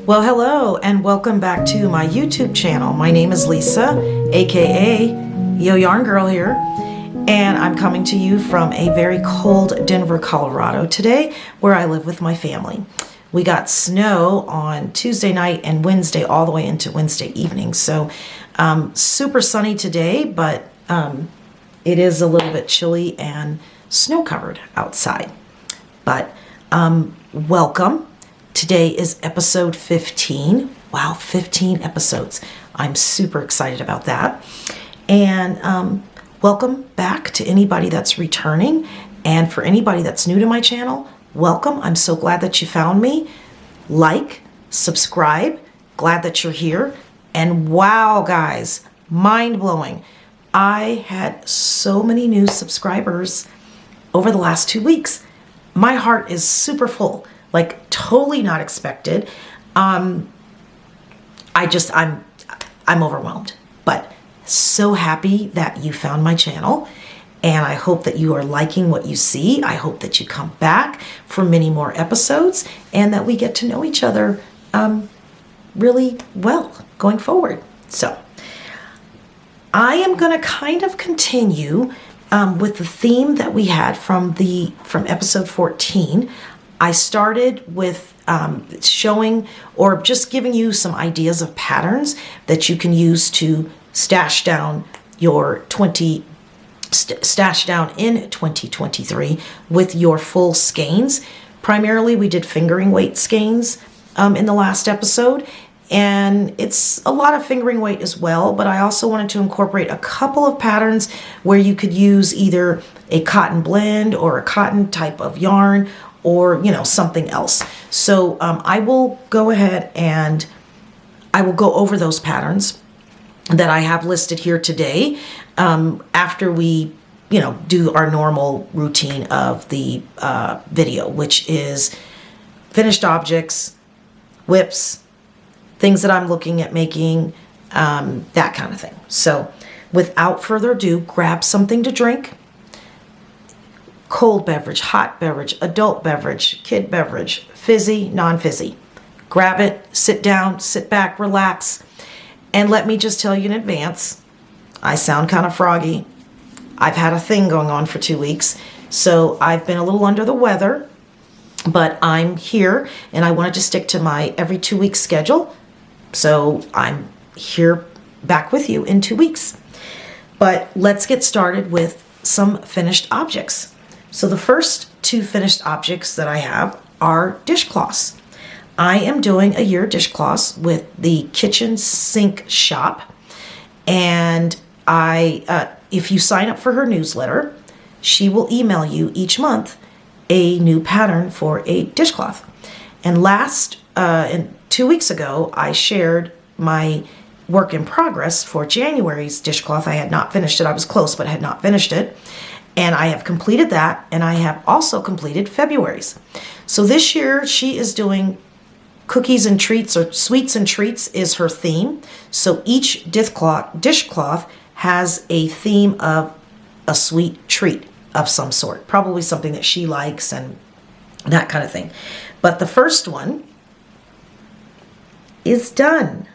Well, hello and welcome back to my YouTube channel. My name is Lisa, aka Yo Yarn Girl here, and I'm coming to you from a very cold Denver, Colorado today, where I live with my family. We got snow on Tuesday night and Wednesday all the way into Wednesday evening, so super sunny today, but it is a little bit chilly and snow covered outside. But welcome. Today is episode 15. Wow, 15 episodes. I'm super excited about that. And welcome back to anybody that's returning. And for anybody that's new to my channel, welcome. I'm so glad that you found me. Like, subscribe. Glad that you're here. And wow, guys, mind-blowing. I had so many new subscribers over the last 2 weeks. My heart is super full. Like totally not expected. I'm overwhelmed, but so happy that you found my channel, and I hope that you are liking what you see. I hope that you come back for many more episodes and that we get to know each other really well going forward. So I am going to kind of continue with the theme that we had from episode 14. I started with showing or just giving you some ideas of patterns that you can use to stash down in 2023 with your full skeins. Primarily, we did fingering weight skeins in the last episode, and it's a lot of fingering weight as well, but I also wanted to incorporate a couple of patterns where you could use either a cotton blend or a cotton type of yarn, or, something else. So I will go ahead and I will go over those patterns that I have listed here today after we, do our normal routine of the video, which is finished objects, whips, things that I'm looking at making, that kind of thing. So without further ado, grab something to drink. Cold beverage, hot beverage, adult beverage, kid beverage, fizzy, non-fizzy. Grab it, sit down, sit back, relax. And let me just tell you in advance, I sound kind of froggy. I've had a thing going on for 2 weeks, so I've been a little under the weather, but I'm here and I wanted to stick to my every 2 week schedule. So I'm here back with you in 2 weeks. But let's get started with some finished objects. So the first two finished objects that I have are dishcloths. I am doing a year dishcloths with the Kitchen Sink Shop, and if you sign up for her newsletter, she will email you each month a new pattern for a dishcloth. And 2 weeks ago, I shared my work in progress for January's dishcloth. I had not finished it. I was close, but had not finished it. And I have completed that, and I have also completed February's. So this year she is doing cookies and treats, or sweets and treats is her theme. So each dishcloth has a theme of a sweet treat of some sort, probably something that she likes and that kind of thing. But the first one is done.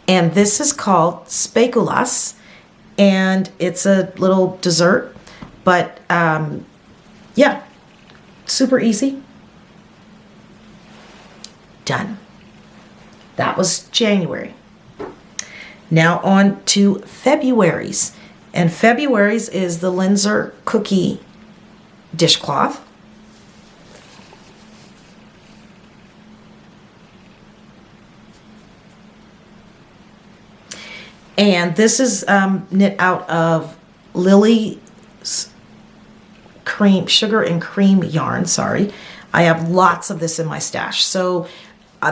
And this is called speculas, and it's a little dessert, but yeah, super easy. Done. That was January. Now on to February's, and February's is the Linzer cookie dishcloth. And this is knit out of Lily's sugar and cream yarn. Sorry, I have lots of this in my stash. So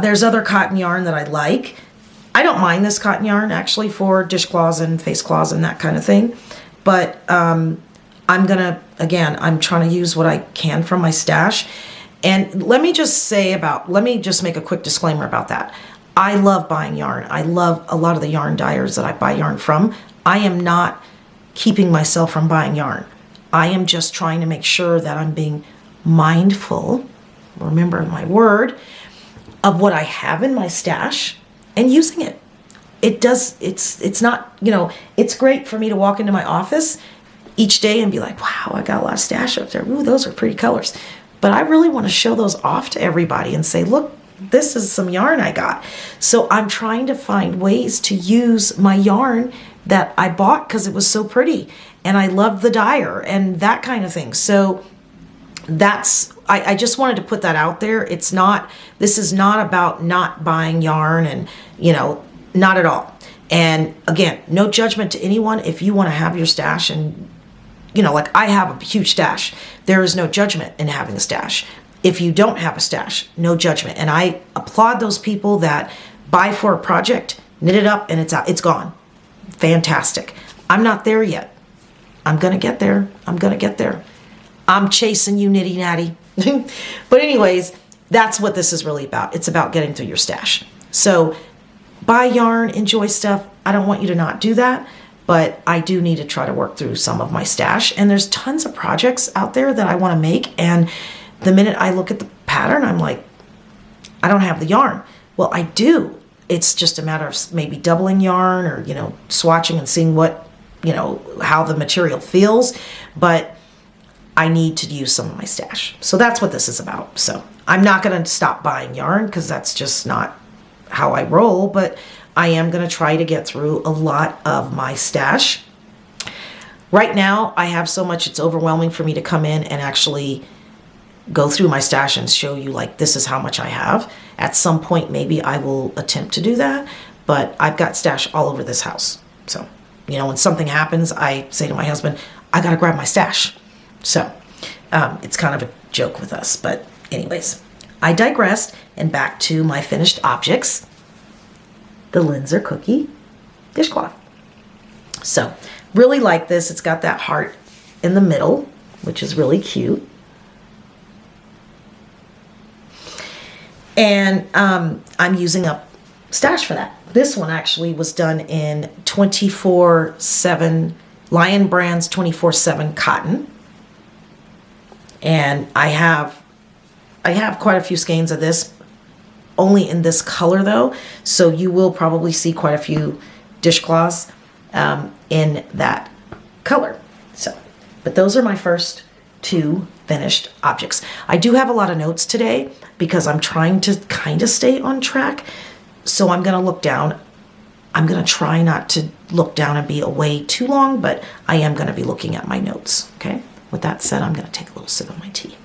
there's other cotton yarn that I like. I don't mind this cotton yarn actually for dishcloths and face cloths and that kind of thing. But I'm trying to use what I can from my stash. And let me just make a quick disclaimer about that. I love buying yarn. I love a lot of the yarn dyers that I buy yarn from. I am not keeping myself from buying yarn. I am just trying to make sure that I'm being mindful, remember my word, of what I have in my stash and using it. It's not, it's great for me to walk into my office each day and be like, wow, I got a lot of stash up there. Ooh, those are pretty colors. But I really want to show those off to everybody and say, look, this is some yarn I got. So I'm trying to find ways to use my yarn that I bought because it was so pretty and I loved the dyer and that kind of thing. So I just wanted to put that out there. This is not about not buying yarn and, not at all. And again, no judgment to anyone. If you want to have your stash and, like I have a huge stash, there is no judgment in having a stash. If you don't have a stash, no judgment. And I applaud those people that buy for a project, knit it up, and it's out, it's gone. Fantastic. I'm not there yet. I'm going to get there. I'm chasing you, nitty natty. But anyways, that's what this is really about. It's about getting through your stash. So buy yarn, enjoy stuff. I don't want you to not do that, but I do need to try to work through some of my stash. And there's tons of projects out there that I want to make. And the minute I look at the pattern, I'm like, I don't have the yarn. Well, I do. It's just a matter of maybe doubling yarn or, swatching and seeing what, how the material feels. But I need to use some of my stash. So that's what this is about. So I'm not going to stop buying yarn because that's just not how I roll, but I am going to try to get through a lot of my stash. Right now, I have so much, it's overwhelming for me to come in and actually go through my stash and show you like, this is how much I have. At some point, maybe I will attempt to do that, but I've got stash all over this house. So, when something happens, I say to my husband, I got to grab my stash. So it's kind of a joke with us, but anyways, I digressed and back to my finished objects, the Linzer cookie dishcloth. So really like this. It's got that heart in the middle, which is really cute. And I'm using up stash for that. This one actually was done in 24/7 Lion Brands 24/7 cotton. And I have quite a few skeins of this, only in this color though. So you will probably see quite a few dishcloths in that color. So, but those are my first two finished objects. I do have a lot of notes today because I'm trying to kind of stay on track. So I'm going to look down. I'm going to try not to look down and be away too long, but I am going to be looking at my notes. Okay. With that said, I'm going to take a little sip of my tea.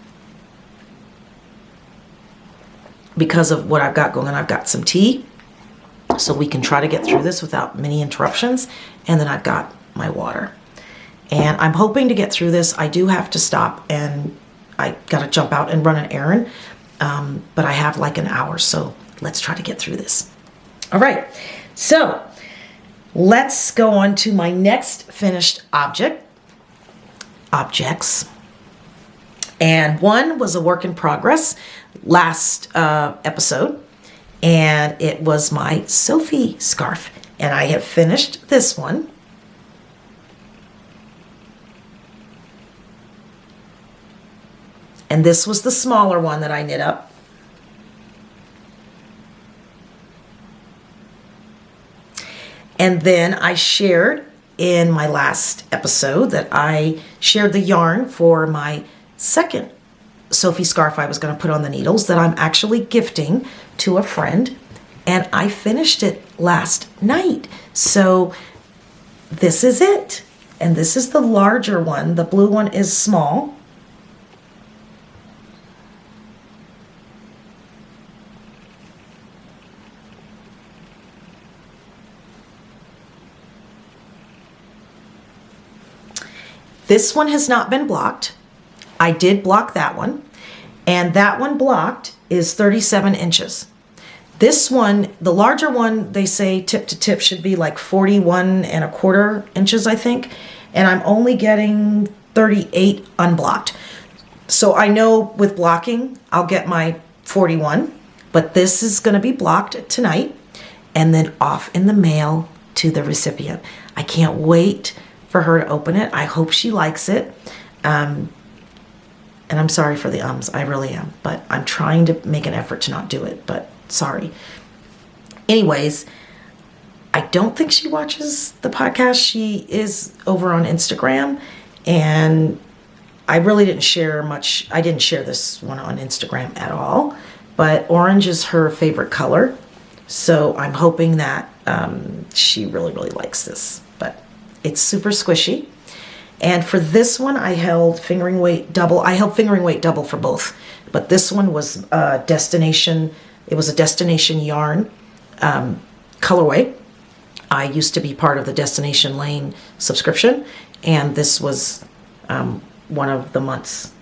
Because of what I've got going on, I've got some tea. So we can try to get through this without many interruptions. And then I've got my water. And I'm hoping to get through this. I do have to stop and I got to jump out and run an errand. But I have like an hour. So let's try to get through this. All right. So let's go on to my next finished objects. And one was a work in progress last episode. And it was my Sophie scarf. And I have finished this one. And this was the smaller one that I knit up. And then I shared in my last episode that I shared the yarn for my second Sophie scarf I was going to put on the needles that I'm actually gifting to a friend. And I finished it last night. So this is it. And this is the larger one. The blue one is small. This one has not been blocked. I did block that one. And that one blocked is 37 inches. This one, the larger one, they say tip to tip should be like 41 1/4 inches, I think. And I'm only getting 38 unblocked. So I know with blocking, I'll get my 41. But this is going to be blocked tonight and then off in the mail to the recipient. I can't wait for her to open it. I hope she likes it. And I'm sorry for the ums, I really am. But I'm trying to make an effort to not do it, but sorry. Anyways, I don't think she watches the podcast. She is over on Instagram, and I really didn't share much. I didn't share this one on Instagram at all, but orange is her favorite color. So I'm hoping that she really, really likes this, but it's super squishy. And for this one, I held fingering weight double. I held fingering weight double for both, but this one was destination. It was a destination yarn colorway. I used to be part of the Destination Lane subscription, and this was one of the month's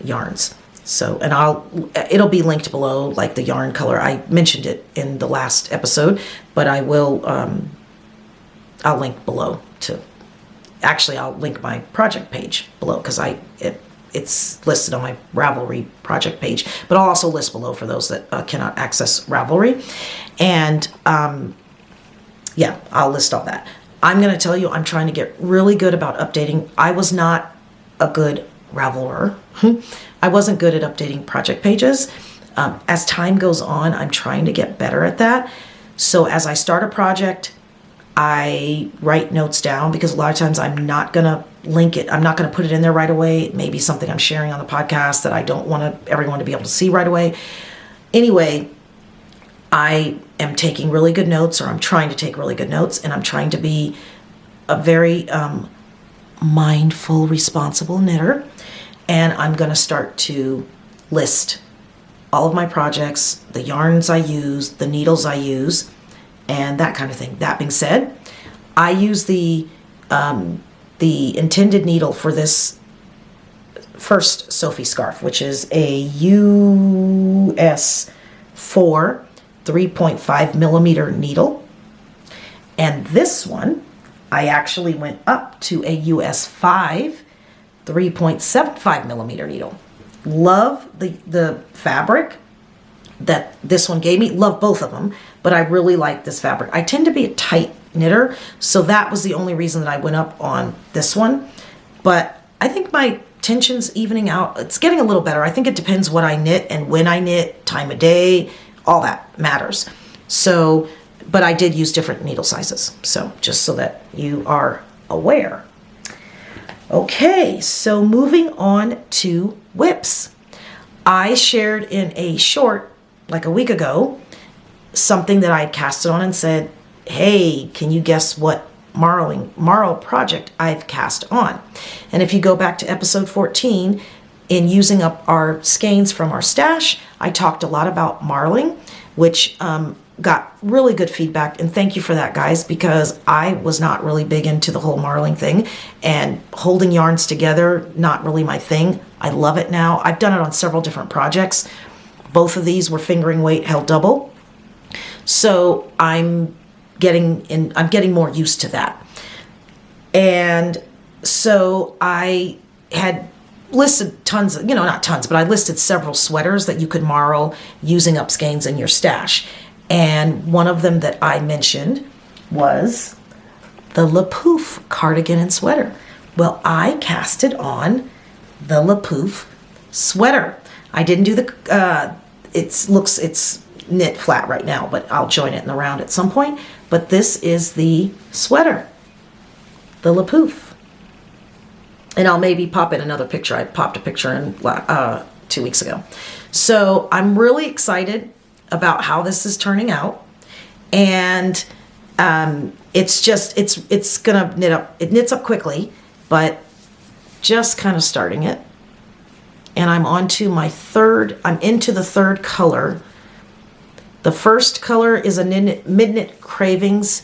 yarns. So, and it'll be linked below, like the yarn color. I mentioned it in the last episode, but I will, I'll link below to, actually I'll link my project page below, because it's listed on my Ravelry project page, but I'll also list below for those that cannot access Ravelry. And yeah, I'll list all that. I'm going to tell you, I'm trying to get really good about updating. I was not a good Raveler. I wasn't good at updating project pages. As time goes on, I'm trying to get better at that. So as I start a project, I write notes down, because a lot of times I'm not going to link it. I'm not going to put it in there right away. It may be something I'm sharing on the podcast that I don't want everyone to be able to see right away. Anyway, I am taking really good notes, or I'm trying to take really good notes, and I'm trying to be a very mindful, responsible knitter. And I'm going to start to list all of my projects, the yarns I use, the needles I use, and that kind of thing. That being said, I use the intended needle for this first Sophie scarf, which is a US 4 3.5 millimeter needle. And this one, I actually went up to a US 5 3.75 millimeter needle. Love the fabric that this one gave me. Love both of them, but I really like this fabric. I tend to be a tight knitter, so that was the only reason that I went up on this one. But I think my tension's evening out. It's getting a little better. I think it depends what I knit and when I knit, time of day, all that matters. So, but I did use different needle sizes. So just so that you are aware. Okay, so moving on to whips. I shared in a short, like a week ago, something that I had casted on and said, hey, can you guess what marl project I've cast on? And if you go back to episode 14, in using up our skeins from our stash, I talked a lot about marling, which got really good feedback, and thank you for that, guys, because I was not really big into the whole marling thing, and holding yarns together, not really my thing. I love it now. I've done it on several different projects. Both of these were fingering weight held double, so I'm getting more used to that. And so I had listed tons of, not tons, but I listed several sweaters that you could marl using up skeins in your stash. And one of them that I mentioned was the La Pouf cardigan and sweater. Well, I casted on the La Pouf sweater. I didn't do the, it's knit flat right now, but I'll join it in the round at some point. But this is the sweater, the La Pouf. And I'll maybe pop in another picture. I popped a picture in 2 weeks ago. So I'm really excited about how this is turning out. And it's gonna knit up. It knits up quickly, but just kind of starting it. And I'm into the third color. The first color is a Mid-Knit Cravings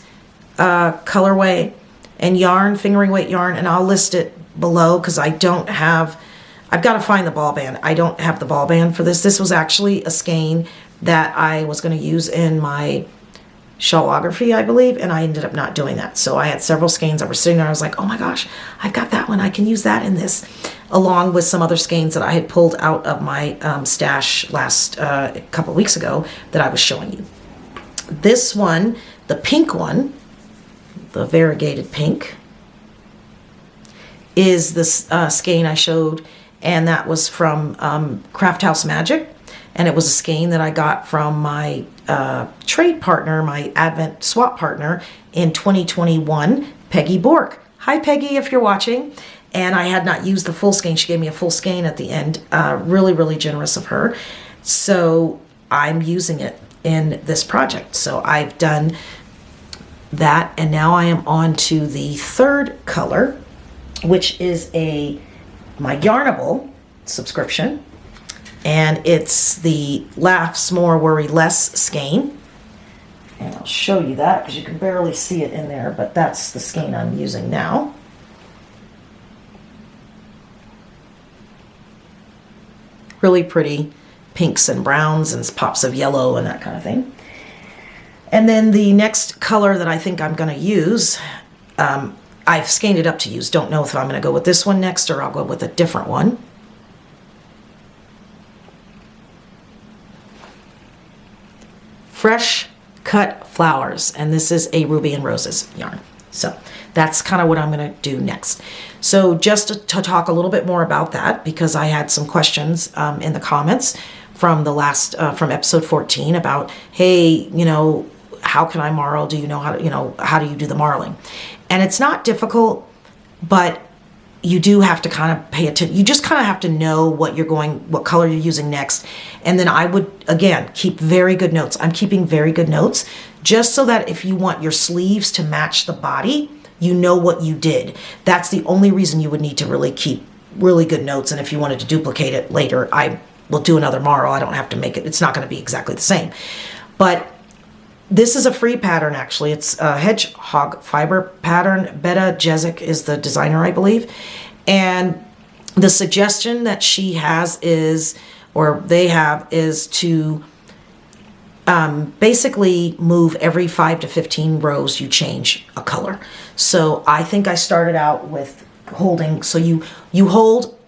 colorway and yarn, fingering weight yarn, and I'll list it below because I've got to find the ball band. I don't have the ball band for this. This was actually a skein that I was going to use in my shawlography, I believe, and I ended up not doing that. So I had several skeins that were sitting there. I was like, oh my gosh, I've got that one. I can use that in this, along with some other skeins that I had pulled out of my stash last couple of weeks ago that I was showing you. This one, the pink one, the variegated pink, is this skein I showed, and that was from Craft House Magic, and it was a skein that I got from my trade partner, my Advent swap partner in 2021, Peggy Bork. Hi Peggy, if you're watching. And I had not used the full skein. She gave me a full skein at the end. Really, really generous of her. So I'm using it in this project. So I've done that, and now I am on to the third color, which is my Yarnable subscription, and it's the Laughs More Worry Less skein. And I'll show you that because you can barely see it in there, but that's the skein I'm using now. Really pretty pinks and browns and pops of yellow and that kind of thing. And then the next color that I think I'm going to use, I've skeined it up to use. Don't know if I'm going to go with this one next or I'll go with a different one. Fresh Cut Flowers, and this is a Ruby and Roses yarn. So that's kind of what I'm going to do next. So just to talk a little bit more about that, because I had some questions in the comments from the last, from episode 14 about, hey, you know, how can I marl? Do you know how to, how do you do the marling? And it's not difficult, but you do have to kind of pay attention. You just kind of have to know what color you're using next. And then I would, again, keep very good notes. I'm keeping very good notes just so that if you want your sleeves to match the body, you know what you did. That's the only reason you would need to really keep really good notes. And if you wanted to duplicate it later, I will do another marl. I don't have to make it. It's not going to be exactly the same. But this is a free pattern, actually. It's a hedgehog fiber pattern. Betta Jezik is the designer, I believe. And the suggestion that she has is, or they have, is to basically move every 5 to 15 rows you change a color. So I think I started out with holding, so you hold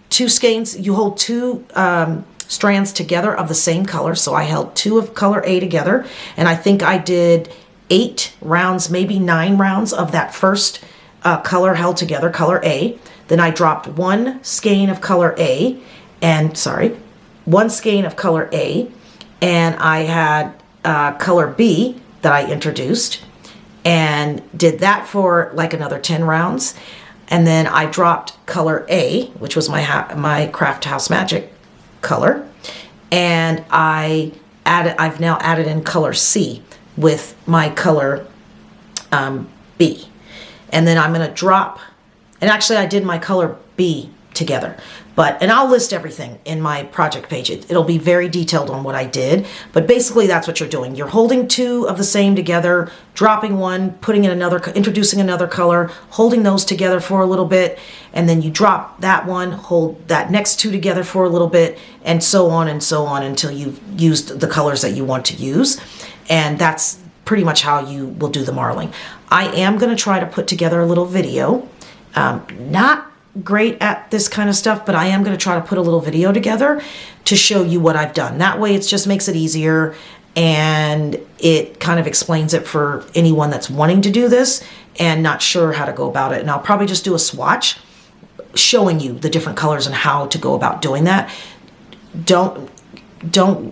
two skeins, you hold two strands together of the same color. So I held two of color A together, and I think I did 8 rounds, maybe 9 rounds of that first color held together, color A. Then I dropped one skein of color A, one skein of color A, and I had color B that I introduced and did that for like another 10 rounds. And then I dropped color A, which was my Craft House Magic color, and I've now added in color C with my color B. And then I'm going to drop, and actually I did my color B together, and I'll list everything in my project page. It'll be very detailed on what I did, but basically that's what you're doing. You're holding two of the same together, dropping one, putting in another, introducing another color, holding those together for a little bit, and then you drop that one, hold that next two together for a little bit, and so on until you've used the colors that you want to use. And that's pretty much how you will do the marling. I am going to try to put together a little video. Not great at this kind of stuff, but I am going to try to put a little video together to show you what I've done. That way it just makes it easier, and it kind of explains it for anyone that's wanting to do this and not sure how to go about it. And I'll probably just do a swatch showing you the different colors and how to go about doing that. Don't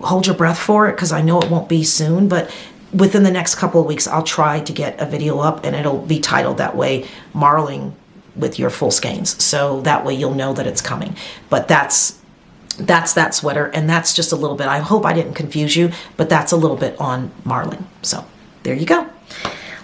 hold your breath for it, because I know it won't be soon, but within the next couple of weeks I'll try to get a video up, and it'll be titled that way, Marling with your full skeins. So that way you'll know that it's coming. But that's that sweater, and that's just a little bit. I hope I didn't confuse you, but that's a little bit on marling. So there you go.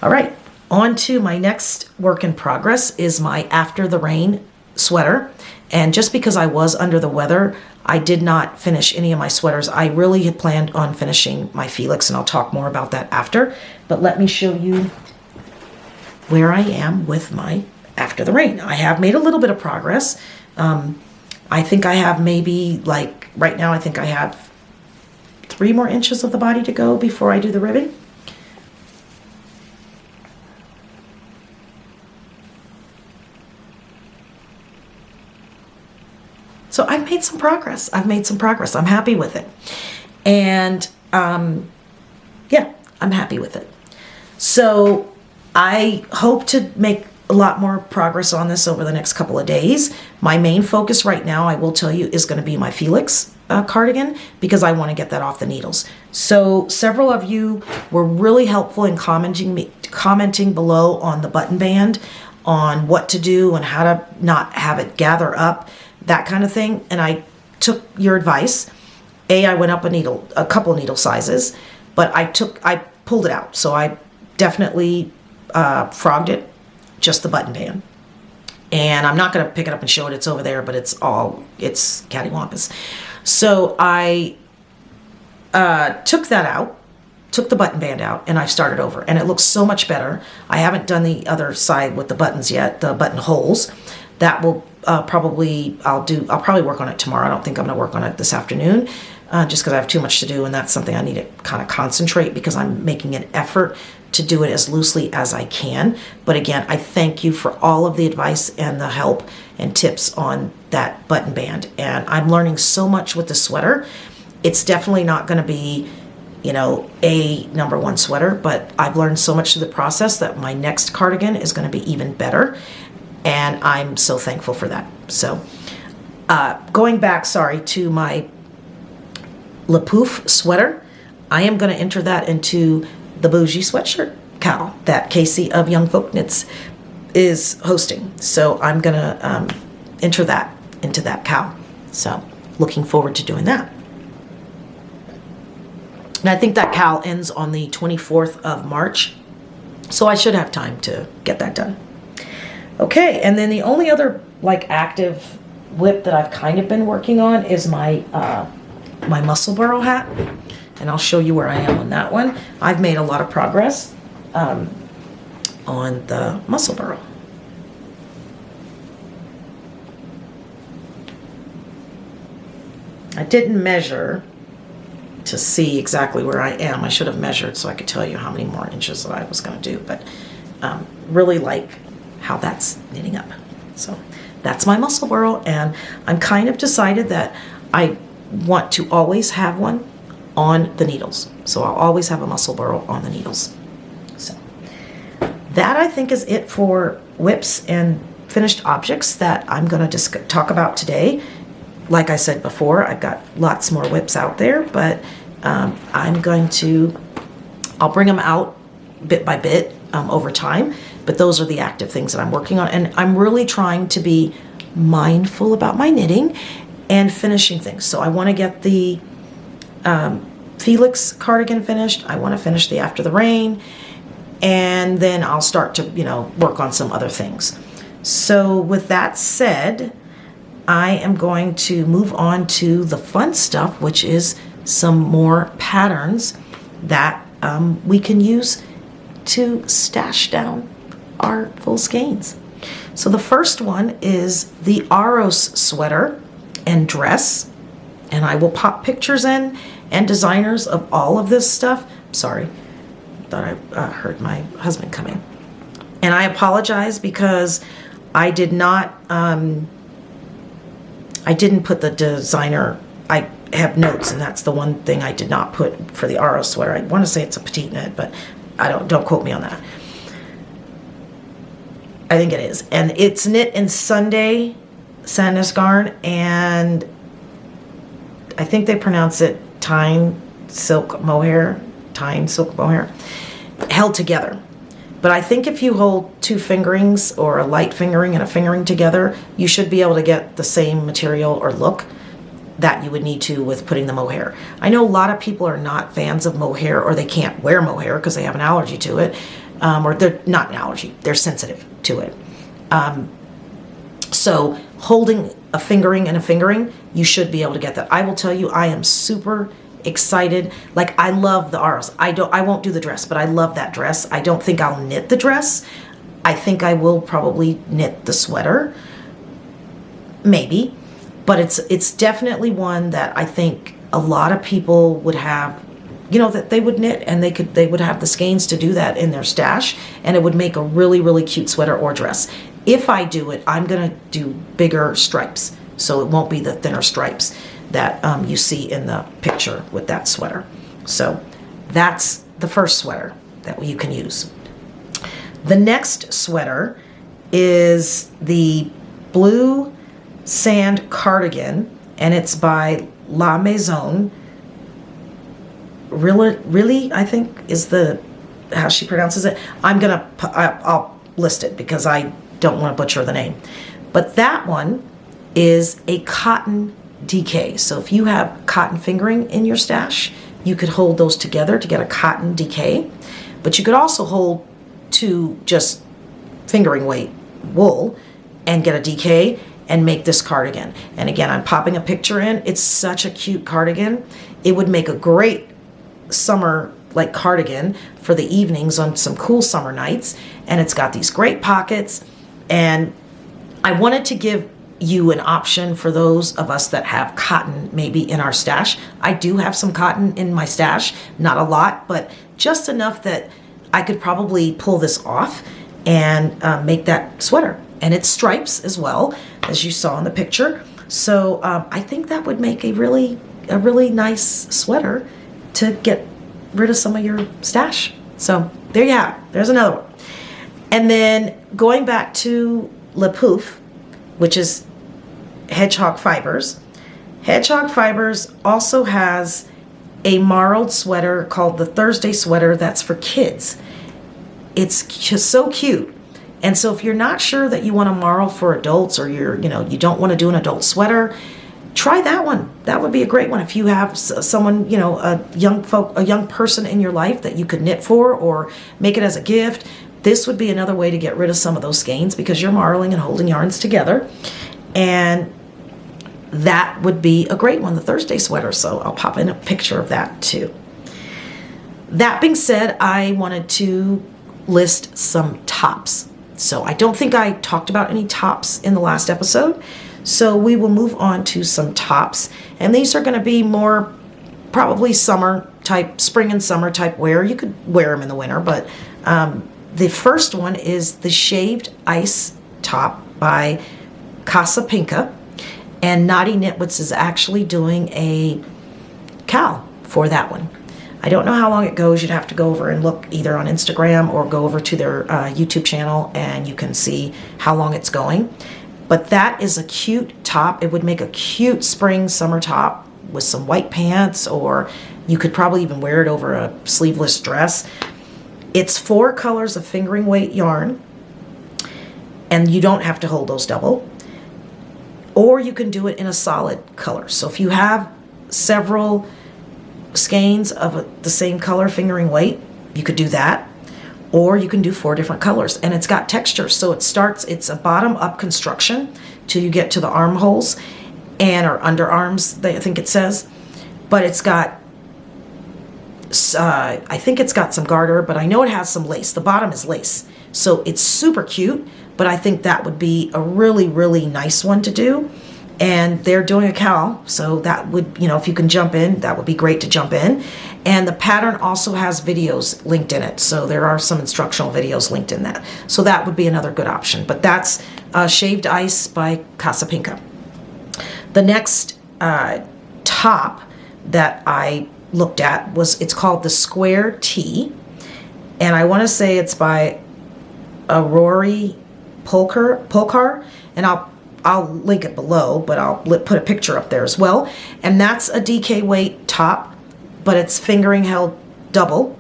All right, on to my next work in progress is my After the Rain sweater. And just because I was under the weather, I did not finish any of my sweaters. I really had planned on finishing my Felix, and I'll talk more about that after. But let me show you where I am with my After the Rain. I have made a little bit of progress. I think I have maybe, like right now, I think I have 3 more inches of the body to go before I do the ribbing. So I've made some progress. I'm happy with it. And yeah, I'm happy with it. So I hope to make a lot more progress on this over the next couple of days. My main focus right now, I will tell you, is going to be my Felix cardigan, because I want to get that off the needles. So several of you were really helpful in commenting below on the button band, on what to do and how to not have it gather up, that kind of thing. And I took your advice. I went up a couple of needle sizes, but I pulled it out. So I definitely frogged it, just the button band. And I'm not going to pick it up and show it. It's over there, but it's cattywampus. So I took that out, took the button band out, and I started over. And it looks so much better. I haven't done the other side with the buttons yet, the button holes. That will I'll probably work on it tomorrow. I don't think I'm going to work on it this afternoon, just because I have too much to do, and that's something I need to kind of concentrate, because I'm making an effort to do it as loosely as I can. But again, I thank you for all of the advice and the help and tips on that button band. And I'm learning so much with the sweater. It's definitely not going to be, a number one sweater, but I've learned so much through the process that my next cardigan is going to be even better. And I'm so thankful for that. So going back, to my Le Pouf sweater, I am going to enter that into the Bougie Sweatshirt KAL that Casey of Young Folk Knits is hosting. So I'm going to enter that into that KAL. So looking forward to doing that. And I think that KAL ends on the 24th of March. So I should have time to get that done. Okay, and then the only other active whip that I've kind of been working on is my my muscle burrow hat. And I'll show you where I am on that one. I've made a lot of progress on the muscle burrow. I didn't measure to see exactly where I am. I should have measured so I could tell you how many more inches that I was going to do, but really like how that's knitting up. So that's my muscle burrow, and I'm kind of decided that I want to always have one on the needles. So I'll always have a muscle burrow on the needles. So that, I think, is it for whips and finished objects that I'm going to talk about today. Like I said before, I've got lots more whips out there, but I'll bring them out bit by bit over time. But those are the active things that I'm working on. And I'm really trying to be mindful about my knitting and finishing things. So I want to get the Felix cardigan finished. I want to finish the After the Rain. And then I'll start to, work on some other things. So with that said, I am going to move on to the fun stuff, which is some more patterns that we can use to stash down our full skeins. So the first one is the Aros sweater and dress, and I will pop pictures in and designers of all of this stuff. Sorry, thought I heard my husband coming. And I apologize because I did not I didn't put the designer. I have notes, and that's the one thing I did not put for the Aros sweater. I want to say it's a petite knit, but don't quote me on that. I think it is. And it's knit in Sunday Sandnes garn, and I think they pronounce it Tyne silk mohair, held together. But I think if you hold two fingerings or a light fingering and a fingering together, you should be able to get the same material or look that you would need to with putting the mohair. I know a lot of people are not fans of mohair, or they can't wear mohair because they have an allergy to it, or they're not an allergy, they're sensitive to it. So holding a fingering and a fingering, you should be able to get that. I will tell you, I am super excited. Like, I love the Aros. I won't do the dress, but I love that dress. I don't think I'll knit the dress. I think I will probably knit the sweater, maybe, but it's definitely one that I think a lot of people would have, that they would knit, and they would have the skeins to do that in their stash, and it would make a really, really cute sweater or dress. If I do it, I'm gonna do bigger stripes, so it won't be the thinner stripes that you see in the picture with that sweater. So that's the first sweater that you can use. The next sweater is the Blue Sand Cardigan, and it's by La Maison. Really, I think is the how she pronounces it. I'll list it because I don't want to butcher the name. But that one is a cotton DK. So if you have cotton fingering in your stash, you could hold those together to get a cotton DK. But you could also hold two just fingering weight wool and get a DK and make this cardigan. And again, I'm popping a picture in. It's such a cute cardigan. It would make a great summer like cardigan for the evenings on some cool summer nights. And it's got these great pockets. And I wanted to give you an option for those of us that have cotton maybe in our stash. I do have some cotton in my stash, not a lot, but just enough that I could probably pull this off and make that sweater. And it's stripes as well, as you saw in the picture. So I think that would make a really nice sweater to get rid of some of your stash. So there you have it. There's another one. And then going back to Le Pouf, which is Hedgehog Fibers. Hedgehog Fibers also has a marled sweater called the Thursday sweater that's for kids. It's just so cute. And so if you're not sure that you want to marl for adults, or you don't want to do an adult sweater, try that one. That would be a great one if you have someone, a young person in your life that you could knit for or make it as a gift. This would be another way to get rid of some of those skeins because you're marling and holding yarns together. And that would be a great one, the Thursday sweater. So I'll pop in a picture of that too. That being said, I wanted to list some tops. So I don't think I talked about any tops in the last episode. So we will move on to some tops. And these are going to be more probably summer type, spring and summer type wear. You could wear them in the winter, but the first one is the Shaved Ice top by Casa Pinka. And Naughty Knitwits is actually doing a KAL for that one. I don't know how long it goes. You'd have to go over and look either on Instagram or go over to their YouTube channel and you can see how long it's going. But that is a cute top. It would make a cute spring summer top with some white pants, or you could probably even wear it over a sleeveless dress. It's 4 colors of fingering weight yarn, and you don't have to hold those double. Or you can do it in a solid color. So if you have several skeins of the same color fingering weight, you could do that. Or you can do 4 different colors. And it's got texture. So it's a bottom-up construction till you get to the armholes or underarms, I think it says. But it's got, I think it's got some garter, but I know it has some lace. The bottom is lace. So it's super cute, but I think that would be a really, really nice one to do. And they're doing a KAL, so that would, if you can jump in, that would be great to jump in. And the pattern also has videos linked in it, so there are some instructional videos linked in that. So that would be another good option. But that's Shaved Ice by Casa Pinka. The next top that I looked at it's called the Square Tee, and I want to say it's by Rory Polkar, and I'll link it below, but I'll put a picture up there as well. And that's a DK weight top, but it's fingering held double,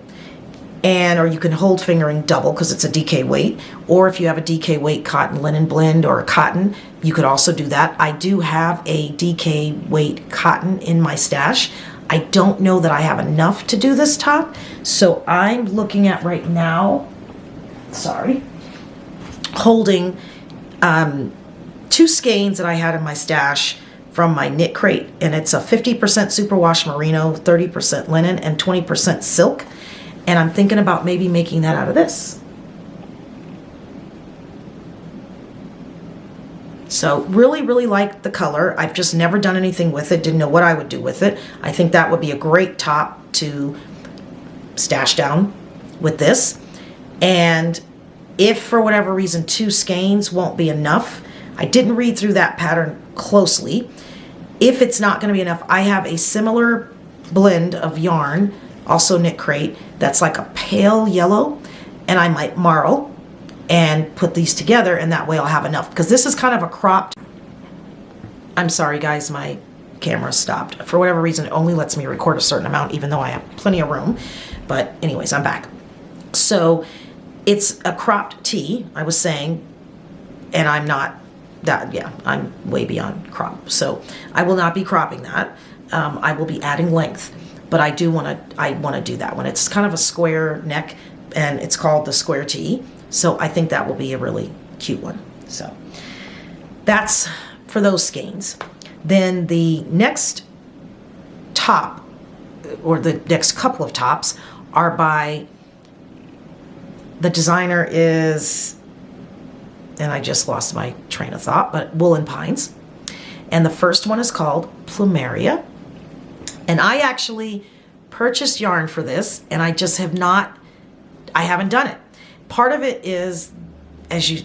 or you can hold fingering double because it's a DK weight. Or if you have a DK weight cotton linen blend or a cotton, you could also do that. I do have a DK weight cotton in my stash. I don't know that I have enough to do this top, so I'm looking at right now, holding 2 skeins that I had in my stash from my knit crate, and it's a 50% superwash merino, 30% linen, and 20% silk. And I'm thinking about maybe making that out of this. So really, really like the color. I've just never done anything with it, didn't know what I would do with it. I think that would be a great top to stash down with this. And if for whatever reason 2 skeins won't be enough, I didn't read through that pattern closely. If it's not going to be enough, I have a similar blend of yarn, also knit crate, that's like a pale yellow, and I might marl and put these together, and that way I'll have enough, because this is kind of a cropped. I'm sorry guys, my camera stopped. For whatever reason, it only lets me record a certain amount, even though I have plenty of room. But anyways, I'm back. So it's a cropped tee, I was saying, and I'm not that, yeah, I'm way beyond crop. So I will not be cropping that. I will be adding length, but I want to do that one. It's kind of a square neck, and it's called the square tee. So I think that will be a really cute one. So that's for those skeins. Then the next top, or the next couple of tops, are by, the designer is, and I just lost my train of thought, but Woolen Pines. And the first one is called Plumeria. And I actually purchased yarn for this, and I just have not, I haven't done it. Part of it is,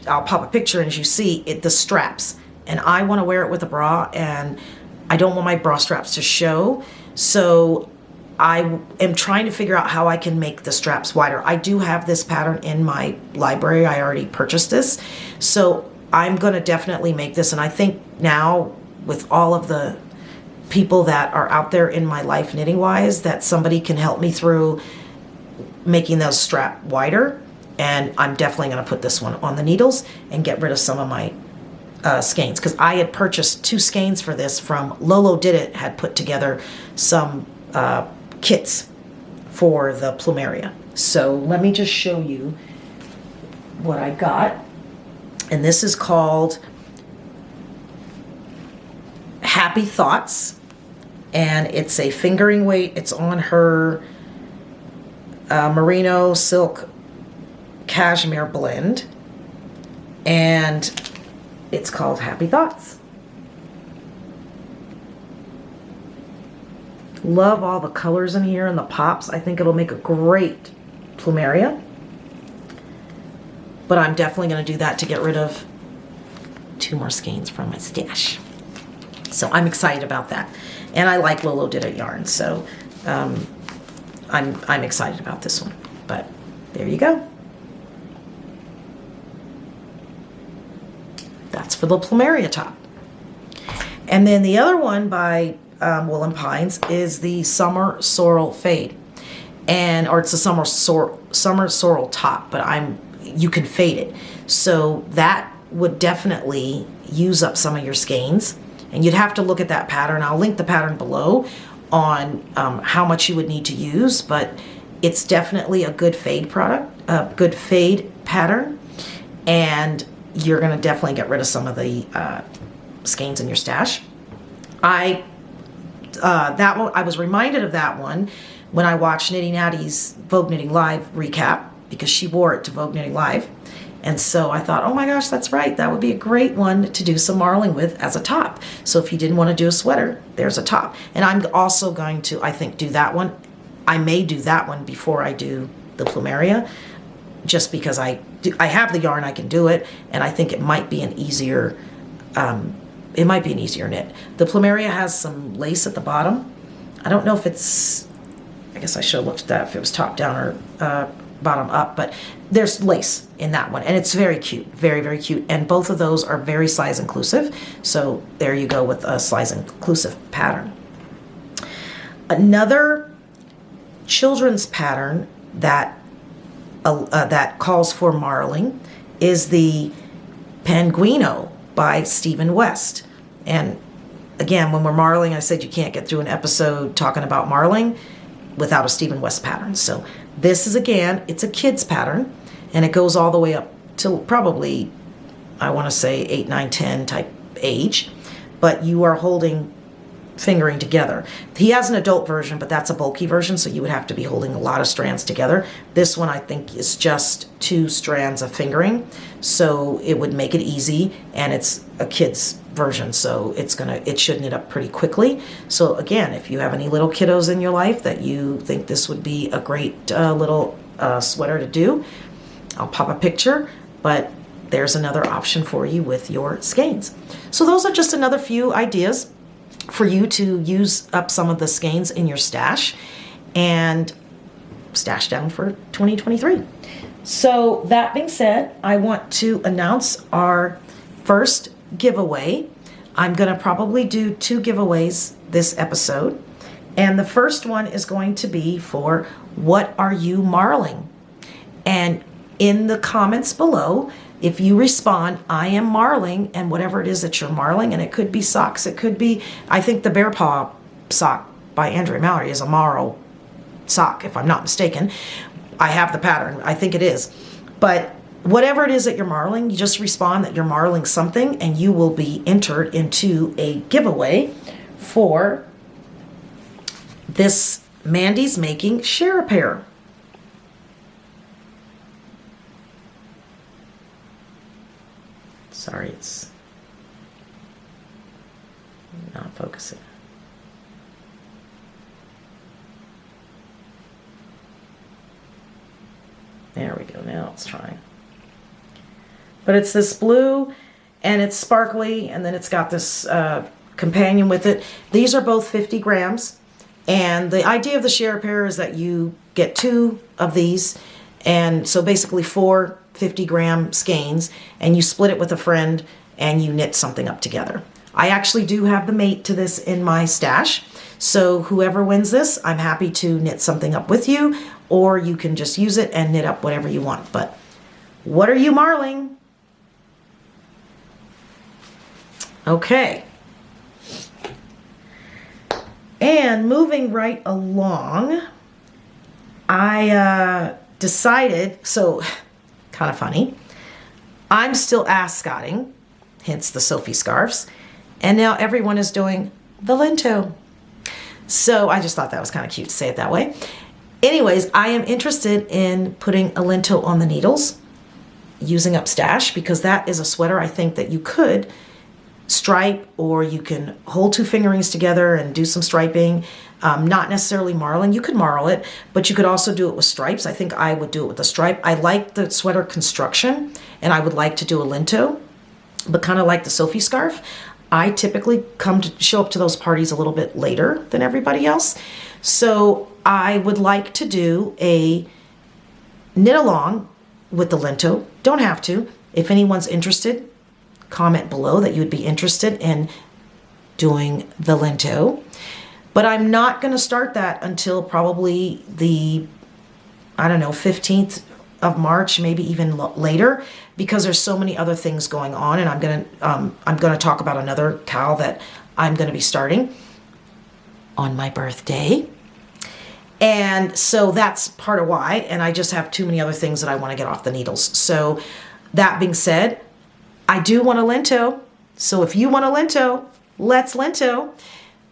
I'll pop a picture, and as you see, the straps. And I want to wear it with a bra, and I don't want my bra straps to show. So I am trying to figure out how I can make the straps wider. I do have this pattern in my library. I already purchased this. So I'm going to definitely make this. And I think now, with all of the people that are out there in my life knitting wise, that somebody can help me through making those strap wider. And I'm definitely going to put this one on the needles and get rid of some of my skeins, because I had purchased 2 skeins for this from Lolo Did It, had put together some kits for the Plumeria. So let me just show you what I got. And this is called Happy Thoughts, and it's a fingering weight. It's on her merino silk cashmere blend, and it's called Happy Thoughts. Love all the colors in here and the pops. I think it'll make a great Plumeria. But I'm definitely going to do that to get rid of 2 more skeins from my stash. So I'm excited about that. And I like Lolo Did It yarn, so I'm excited about this one. But there you go. That's for the Plumeria top. And then the other one by Woolen Pines is the Summer Sorrel Fade. Or it's a Summer Sorrel top, but you can fade it. So that would definitely use up some of your skeins. And you'd have to look at that pattern. I'll link the pattern below on how much you would need to use, but it's definitely a good fade product, a good fade pattern. And you're going to definitely get rid of some of the skeins in your stash. That one, I was reminded of that one when I watched Knitty Natty's Vogue Knitting Live recap, because she wore it to Vogue Knitting Live. And so I thought, oh my gosh, that's right. That would be a great one to do some marling with as a top. So if you didn't want to do a sweater, there's a top. And I'm also going to, I think, do that one. I may do that one before I do the Plumeria, just because I have the yarn, I can do it, and I think it might be an easier knit. The Plumeria has some lace at the bottom. I don't know if it's, I guess I should have looked at that if it was top down or bottom up, but there's lace in that one, and it's very cute, very, very cute. And both of those are very size inclusive. So there you go with a size inclusive pattern. Another children's pattern that calls for marling is the Penguino by Stephen West. And again, when we're marling, I said you can't get through an episode talking about marling without a Stephen West pattern. So this is, again, it's a kid's pattern, and it goes all the way up to probably, I want to say 8, 9, 10 type age, but you are holding fingering together. He has an adult version, but that's a bulky version, so you would have to be holding a lot of strands together. This one, I think, is just 2 strands of fingering, so it would make it easy, and it's a kid's version, so it should knit up pretty quickly. So again, if you have any little kiddos in your life that you think this would be a great little sweater to do, I'll pop a picture, but there's another option for you with your skeins. So those are just another few ideas for you to use up some of the skeins in your stash and stash down for 2023. So that being said, I want to announce our first giveaway. I'm going to probably do 2 giveaways this episode. And the first one is going to be for what are you marling? And in the comments below, if you respond, I am marling, and whatever it is that you're marling, and it could be socks, it could be, I think the Bear Paw sock by Andrea Mallory is a marl sock, if I'm not mistaken. I have the pattern, I think it is. But whatever it is that you're marling, you just respond that you're marling something, and you will be entered into a giveaway for this Mandy's Making Share a Pair. Sorry, it's not focusing. There we go, now it's trying. But it's this blue, and it's sparkly, and then it's got this companion with it. These are both 50 grams, and the idea of the share a pair is that you get 2 of these, and so basically 4 50-gram skeins, and you split it with a friend, and you knit something up together. I actually do have the mate to this in my stash, so whoever wins this, I'm happy to knit something up with you, or you can just use it and knit up whatever you want. But what are you marling? Okay. And moving right along, I decided, so kind of funny, I'm still ascotting, hence the Sophie scarves, and now everyone is doing the linto. So I just thought that was kind of cute to say it that way. Anyways, I am interested in putting a linto on the needles, using up stash, because that is a sweater I think that you could stripe, or you can hold 2 fingerings together and do some striping. Not necessarily marling. You could marl it, but you could also do it with stripes. I think I would do it with a stripe. I like the sweater construction, and I would like to do a linto, but kind of like the Sophie scarf, I typically show up to those parties a little bit later than everybody else. So I would like to do a knit along with the linto. Don't have to. If anyone's interested, comment below that you would be interested in doing the linto. But I'm not going to start that until probably the, 15th of March, maybe even later, because there's so many other things going on, and I'm going to talk about another KAL that I'm going to be starting on my birthday. And so that's part of why, and I just have too many other things that I want to get off the needles. So that being said, I do want a linto. So if you want a linto, let's linto,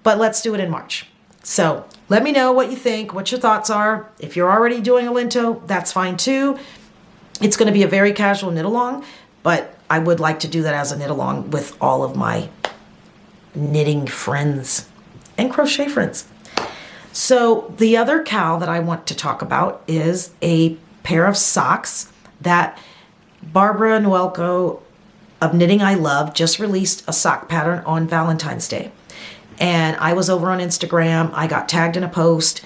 but let's do it in March. So let me know what you think, what your thoughts are. If you're already doing a linto, that's fine too. It's going to be a very casual knit along, but I would like to do that as a knit along with all of my knitting friends and crochet friends. So the other KAL that I want to talk about is a pair of socks that Barbara Noelko of Knitting I Love just released a sock pattern on Valentine's Day. And I was over on Instagram. I got tagged in a post.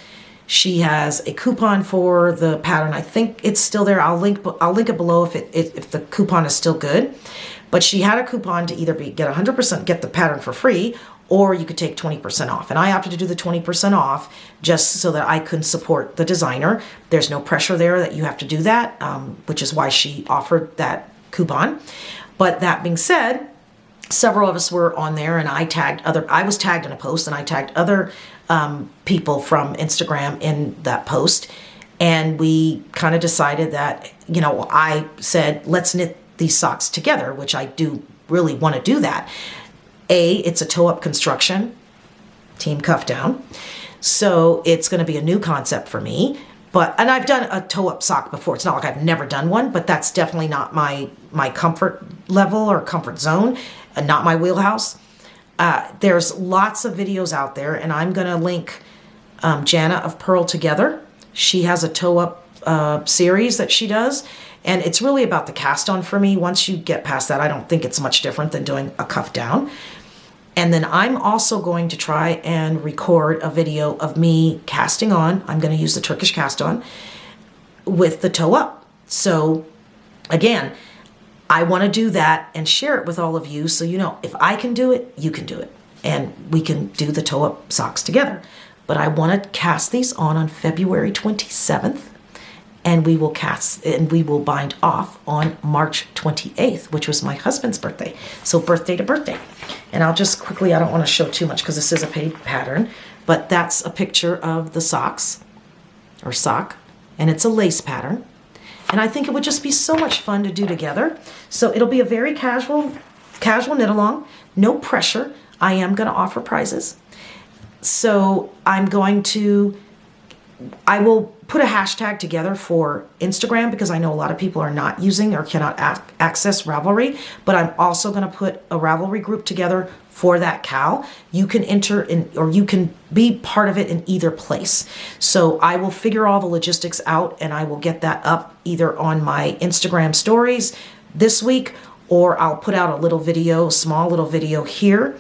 She has a coupon for the pattern. I think it's still there. I'll link it below if the coupon is still good. But she had a coupon to either get 100%, get the pattern for free, or you could take 20% off. And I opted to do the 20% off just so that I could support the designer. There's no pressure there that you have to do that, which is why she offered that coupon. But that being said, several of us were on there, and I was tagged in a post, and I tagged other people from Instagram in that post. And we kind of decided that, I said, let's knit these socks together, which I do really want to do that. It's a toe-up construction, team cuff down. So it's going to be a new concept for me. And I've done a toe-up sock before. It's not like I've never done one, but that's definitely not my comfort level or comfort zone, not my wheelhouse. There's lots of videos out there, and I'm going to link Jana of Purl Together. She has a toe-up series that she does, and it's really about the cast-on for me. Once you get past that, I don't think it's much different than doing a cuff down. And then I'm also going to try and record a video of me casting on. I'm going to use the Turkish cast on with the toe up. So again, I want to do that and share it with all of you so you know if I can do it, you can do it. And we can do the toe-up socks together. But I want to cast these on February 27th. And we will bind off on March 28th, which was my husband's birthday. So birthday to birthday. And I'll just quickly, I don't want to show too much because this is a paid pattern, but that's a picture of the socks or sock, and it's a lace pattern. And I think it would just be so much fun to do together. So it'll be a very casual knit along, no pressure. I am going to offer prizes. So I will put a hashtag together for Instagram because I know a lot of people are not using or cannot access Ravelry, but I'm also going to put a Ravelry group together for that KAL. You can enter in, or you can be part of it in either place. So I will figure all the logistics out and I will get that up either on my Instagram stories this week, or I'll put out a little video, small little video here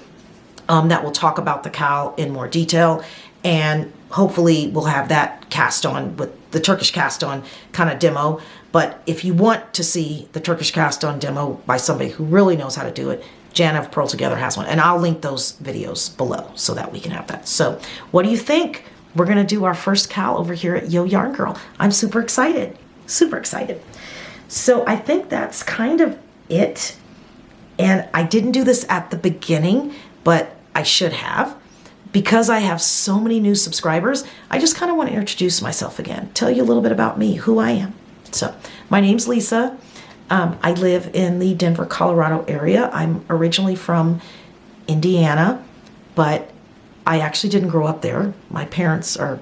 that will talk about the KAL in more detail. And hopefully we'll have that cast on with the Turkish cast on kind of demo. But if you want to see the Turkish cast on demo by somebody who really knows how to do it, Jana of Pearl Together has one. And I'll link those videos below so that we can have that. So what do you think? We're going to do our first KAL over here at Yo Yarn Girl. I'm super excited. Super excited. So I think that's kind of it. And I didn't do this at the beginning, but I should have. Because I have so many new subscribers, I just kind of want to introduce myself again, tell you a little bit about me, who I am. So my name's Lisa. I live in the Denver, Colorado area. I'm originally from Indiana, but I actually didn't grow up there. My parents were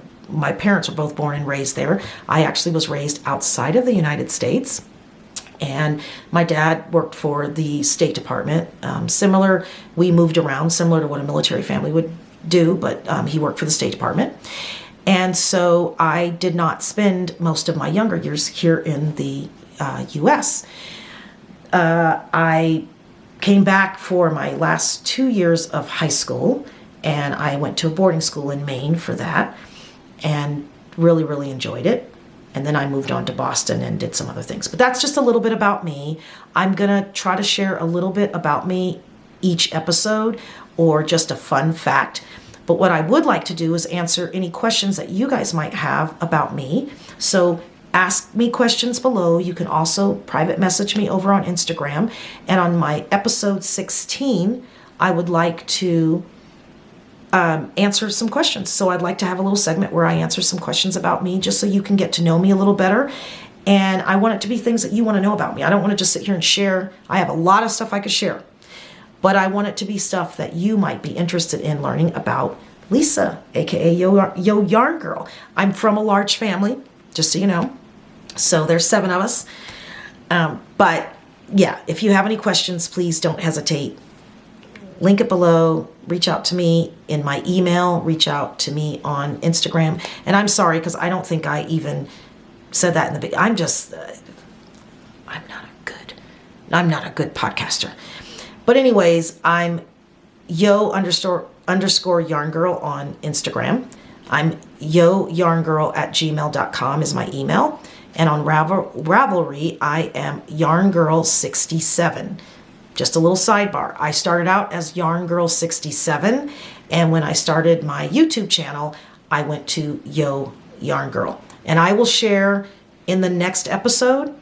both born and raised there. I actually was raised outside of the United States. And my dad worked for the State Department. We moved around, similar to what a military family would do, but he worked for the State Department. And so I did not spend most of my younger years here in the U.S. I came back for my last 2 years of high school, and I went to a boarding school in Maine for that, and really, really enjoyed it. And then I moved on to Boston and did some other things. But that's just a little bit about me. I'm going to try to share a little bit about me each episode, or just a fun fact. But what I would like to do is answer any questions that you guys might have about me. So ask me questions below. You can also private message me over on Instagram. And on my episode 16, I would like to answer some questions. So I'd like to have a little segment where I answer some questions about me, just so you can get to know me a little better. And I want it to be things that you want to know about me. I don't want to just sit here and share. I have a lot of stuff I could share, but I want it to be stuff that you might be interested in learning about Lisa, aka Yo Yarn Girl. I'm from a large family, just so you know. So there's 7 of us. But yeah, if you have any questions, please don't hesitate. Link it below. Reach out to me in my email. Reach out to me on Instagram. And I'm sorry because I don't think I even said that in the beginning. I'm not a good podcaster. But anyways, I'm yo underscore yarn girl on Instagram. I'm yoyarngirl@gmail.com is my email. And on Ravelry, I am yarngirl67. Just a little sidebar. I started out as yarngirl67. And when I started my YouTube channel, I went to Yo Yarn Girl. And I will share in the next episode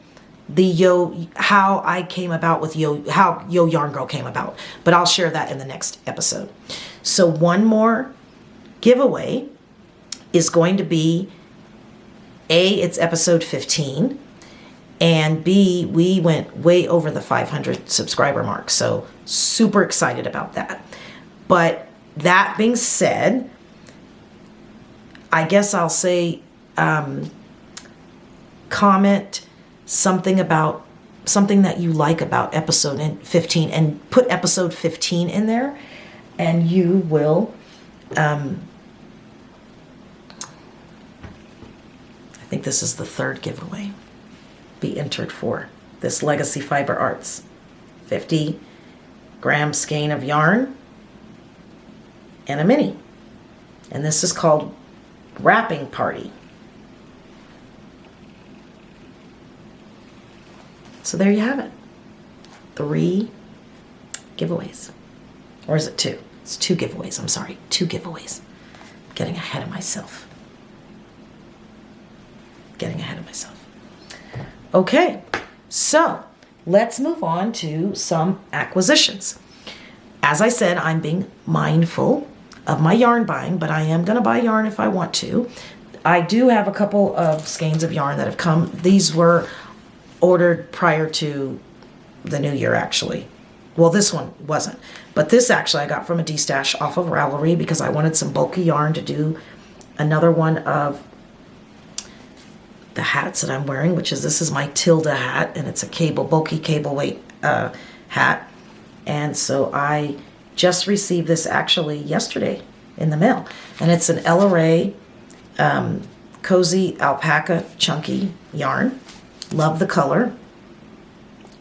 how I came about with how Yo Yarn Girl came about. But I'll share that in the next episode. So one more giveaway is going to be A, it's episode 15, and B, we went way over the 500 subscriber mark. So super excited about that. But that being said, I guess I'll say comment something that you like about episode 15 and put episode 15 in there, and you will I think this is the 3rd giveaway, be entered for this Legacy Fiber Arts 50-gram skein of yarn and a mini, and this is called Wrapping Party. So there you have it. 3 giveaways. Or is it 2? It's 2 giveaways. I'm sorry. 2 giveaways. Getting ahead of myself. Okay. So let's move on to some acquisitions. As I said, I'm being mindful of my yarn buying, but I am going to buy yarn if I want to. I do have a couple of skeins of yarn that have come. These were ordered prior to the new year, actually. Well, this one wasn't. But this actually I got from a D-stash off of Ravelry because I wanted some bulky yarn to do another one of the hats that I'm wearing, which is, this is my Tilda hat, and it's a bulky cable weight hat. And so I just received this actually yesterday in the mail. And it's an LRA cozy alpaca chunky yarn. Love the color.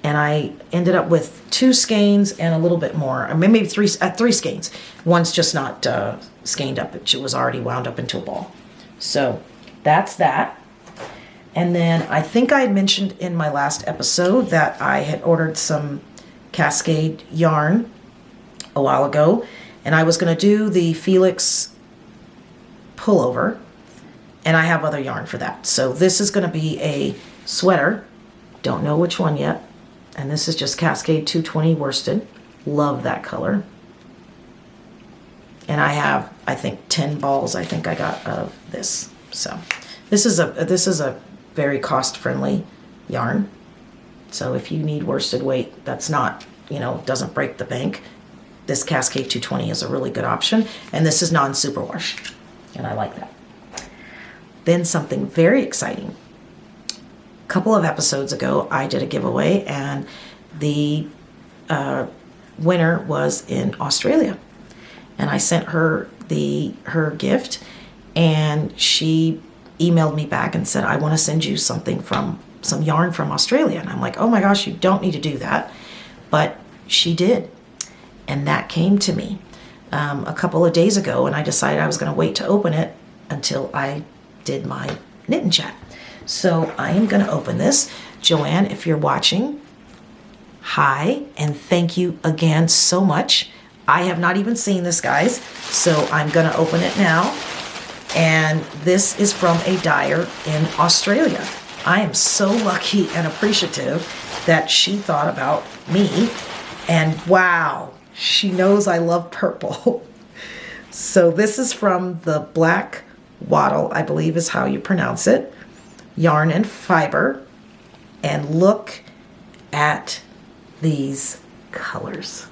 And I ended up with 2 skeins and a little bit more. I mean, maybe 3 skeins. One's just not skeined up. It was already wound up into a ball. So that's that. And then I think I had mentioned in my last episode that I had ordered some Cascade yarn a while ago. And I was going to do the Felix pullover. And I have other yarn for that. So this is going to be a sweater. Don't know which one yet. And this is just Cascade 220 worsted. Love that color. And I have, I think, 10 balls I think I got of this. So this is a very cost-friendly yarn. So if you need worsted weight that's not, doesn't break the bank, this Cascade 220 is a really good option. And this is non-superwash. And I like that. Then something very exciting. A couple of episodes ago, I did a giveaway, and the winner was in Australia. And I sent her her gift, and she emailed me back and said, I want to send you some yarn from Australia. And I'm like, oh my gosh, you don't need to do that. But she did. And that came to me a couple of days ago, and I decided I was going to wait to open it until I did my knit and chat. So I am going to open this. Joanne, if you're watching, hi, and thank you again so much. I have not even seen this, guys, so I'm going to open it now. And this is from a dyer in Australia. I am so lucky and appreciative that she thought about me. And wow, she knows I love purple. So this is from the Black Wattle, I believe is how you pronounce it. Yarn and fiber. And look at these colors.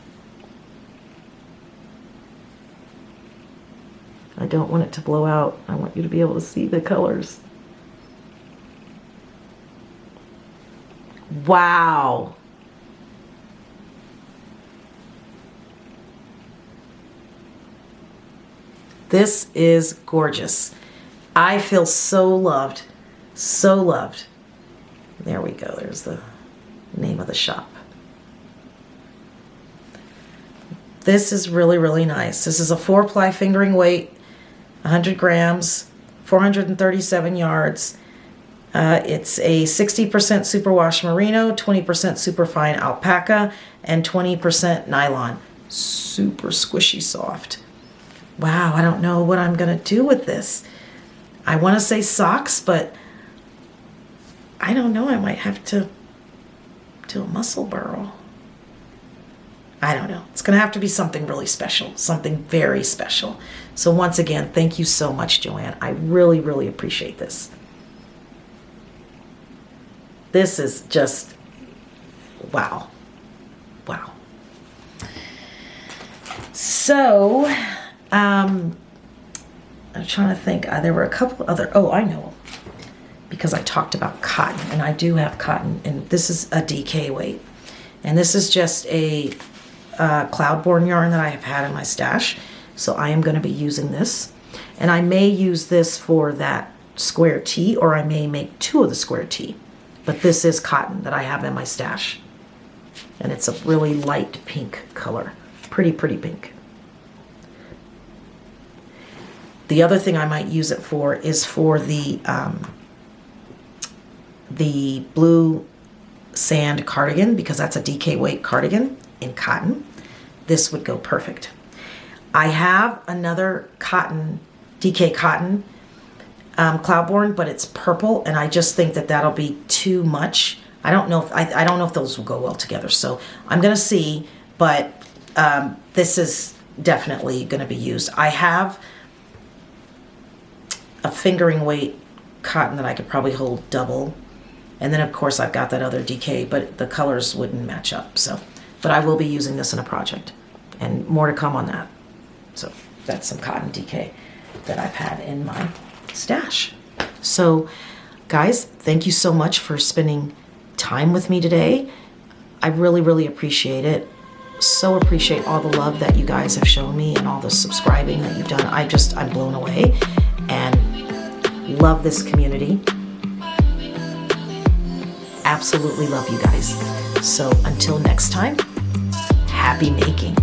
I don't want it to blow out. I want you to be able to see the colors. Wow. This is gorgeous. I feel so loved. So loved. There we go. There's the name of the shop. This is really, really nice. This is a 4-ply fingering weight, 100 grams, 437 yards. It's a 60% superwash merino, 20% superfine alpaca, and 20% nylon. Super squishy soft. Wow, I don't know what I'm going to do with this. I want to say socks, but I don't know. I might have to do a muscle burl. I don't know. It's going to have to be something really special, something very special. So once again, thank you so much, Joanne. I really, really appreciate this. This is just, wow. Wow. So, I'm trying to think. There were a couple other, I know. Because I talked about cotton, and I do have cotton, and this is a DK weight. And this is just a Cloudborne yarn that I have had in my stash. So I am going to be using this. And I may use this for that square tee, or I may make 2 of the square tee. But this is cotton that I have in my stash. And it's a really light pink color. Pretty, pretty pink. The other thing I might use it for is for the blue sand cardigan, because that's a DK weight cardigan in cotton, this would go perfect. I have another cotton, DK cotton Cloudborne, but it's purple, and I just think that that'll be too much. I don't know if I don't know if those will go well together, so I'm gonna see. But this is definitely gonna be used. I have a fingering weight cotton that I could probably hold double, and then of course I've got that other DK, but the colors wouldn't match up. So, but I will be using this in a project, and more to come on that. So that's some cotton DK that I've had in my stash. So guys, thank you so much for spending time with me today. I really, really appreciate it. So appreciate all the love that you guys have shown me and all the subscribing that you've done. I'm blown away and love this community. Absolutely love you guys. So until next time, happy making.